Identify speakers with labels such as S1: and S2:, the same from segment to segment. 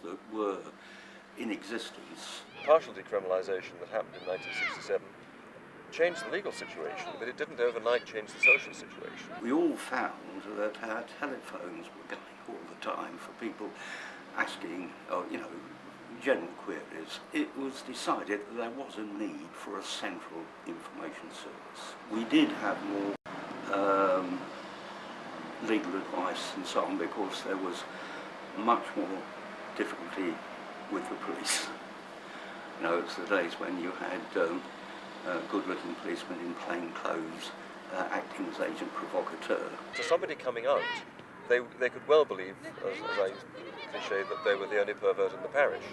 S1: that were in existence.
S2: Partial decriminalisation that happened in 1967 changed the legal situation, but it didn't overnight change the social situation.
S1: We all found that our telephones were going all the time for people asking, general queries. It was decided that there was a need for a central information service. We did have more legal advice and so on because there was much more difficulty with the police. It's the days when you had good-looking policemen in plain clothes acting as agent provocateur.
S2: To somebody coming out, they could well believe, as I cliche, that they were the only pervert in the parish.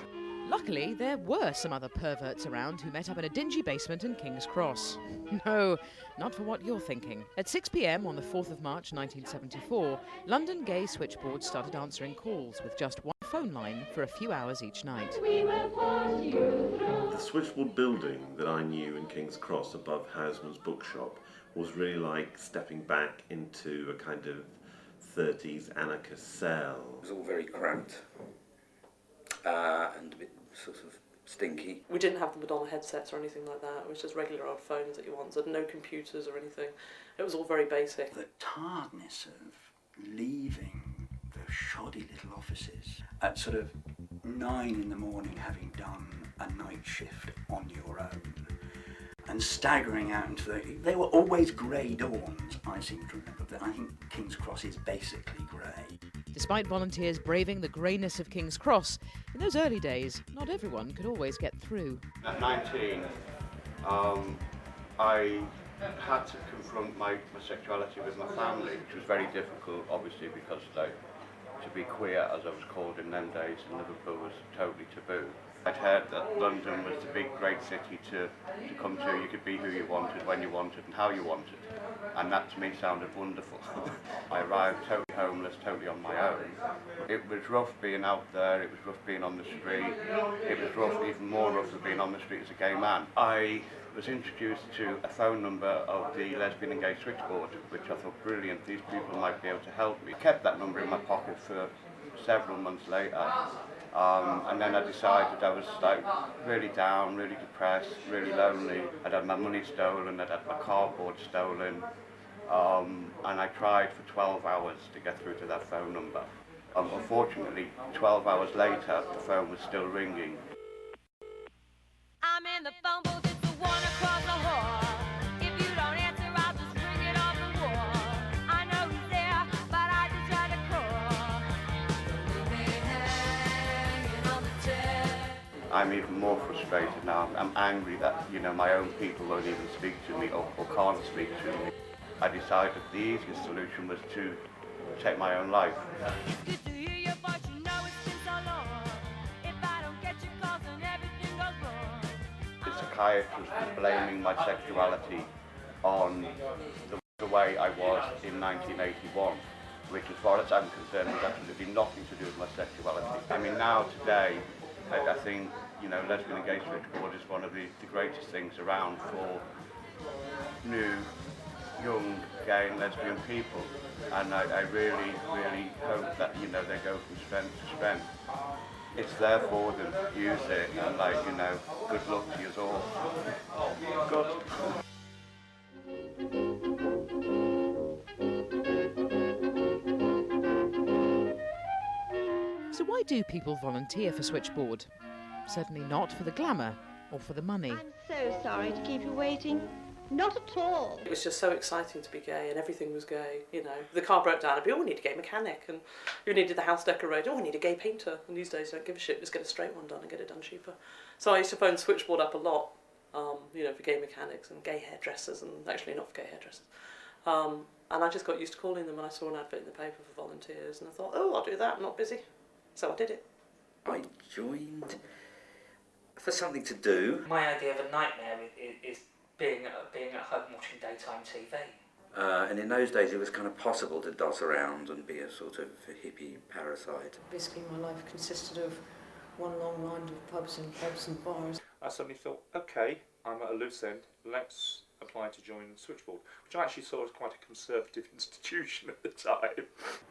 S3: Luckily, there were some other perverts around who met up in a dingy basement in King's Cross. No, not for what you're thinking. At 6 p.m. on the 4th of March 1974, London Gay Switchboard started answering calls with just one phone line for a few hours each night.
S4: The Switchboard building that I knew in King's Cross above Houseman's bookshop was really like stepping back into a kind of 30s anarchist cell.
S1: It was all very cramped and a bit sort of stinky.
S5: We didn't have the Madonna headsets or anything like that. It was just regular old phones that you wanted, no computers or anything. It was all very basic.
S6: The tiredness of leaving the shoddy little offices at sort of 9 in the morning, having done a night shift on your own, and staggering out into they were always grey dawns, I seem to remember. I think King's Cross is basically grey.
S3: Despite volunteers braving the greyness of King's Cross, in those early days, not everyone could always get through.
S7: At 19, I had to confront my sexuality with my family, which was very difficult, obviously, because to be queer, as I was called in them days, in Liverpool was totally taboo. I'd heard that London was the big, great city to come to. You could be who you wanted, when you wanted, and how you wanted. And that to me sounded wonderful. I arrived totally homeless, totally on my own. It was rough being out there, it was rough being on the street. It was rough, even more rough than being on the street as a gay man. I was introduced to a phone number of the Lesbian and Gay Switchboard, which I thought brilliant, these people might be able to help me. I kept that number in my pocket for several months later. And then I decided I was really down, really depressed, really lonely. I'd had my money stolen, I'd had my cardboard stolen, and I tried for 12 hours to get through to that phone number. Unfortunately, 12 hours later, the phone was still ringing.
S8: I'm in the phone booth, it's the one across the hall. If you don't answer, I'll just ring it off the wall. I know he's there, but I just try to call.
S7: I'm even more frustrated now. I'm angry that, my own people won't even speak to me or can't speak to me. I decided the easiest solution was to take my own life.
S8: It's good to hear your voice, you know it's been so long. If I don't get your calls, then everything goes wrong.
S7: The psychiatrist was blaming my sexuality on the way I was in 1981, which, as far as I'm concerned, has absolutely nothing to do with my sexuality. I mean, now, today, I think, Lesbian and Gay Switchboard is one of the greatest things around for new, young, gay and lesbian people. And I really, really hope that, they go from strength to strength. It's there for them, use it, and good luck to you all. Good.
S3: So why do people volunteer for Switchboard? Certainly not for the glamour or for the money.
S9: I'm so sorry to keep you waiting. Not at all.
S5: It was just so exciting to be gay, and everything was gay, The car broke down, I'd be, oh, we need a gay mechanic, and who needed the house decorated? Oh, we need a gay painter. And these days, don't give a shit, just get a straight one done and get it done cheaper. So I used to phone Switchboard up a lot, for gay mechanics and gay hairdressers, and actually not for gay hairdressers. And I just got used to calling them when I saw an advert in the paper for volunteers, and I thought, oh, I'll do that, I'm not busy. So I did it.
S10: I joined for something to do.
S11: My idea of a nightmare is being at home watching daytime TV.
S10: And in those days it was kind of possible to dot around and be a sort of hippie parasite.
S12: Basically my life consisted of one long line of pubs and bars.
S13: I suddenly thought, okay, I'm at a loose end, let's applying to join Switchboard, which I actually saw as quite a conservative institution at the time.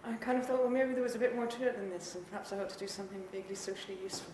S12: I kind of thought, well, maybe there was a bit more to it than this, and perhaps I ought to do something vaguely socially useful.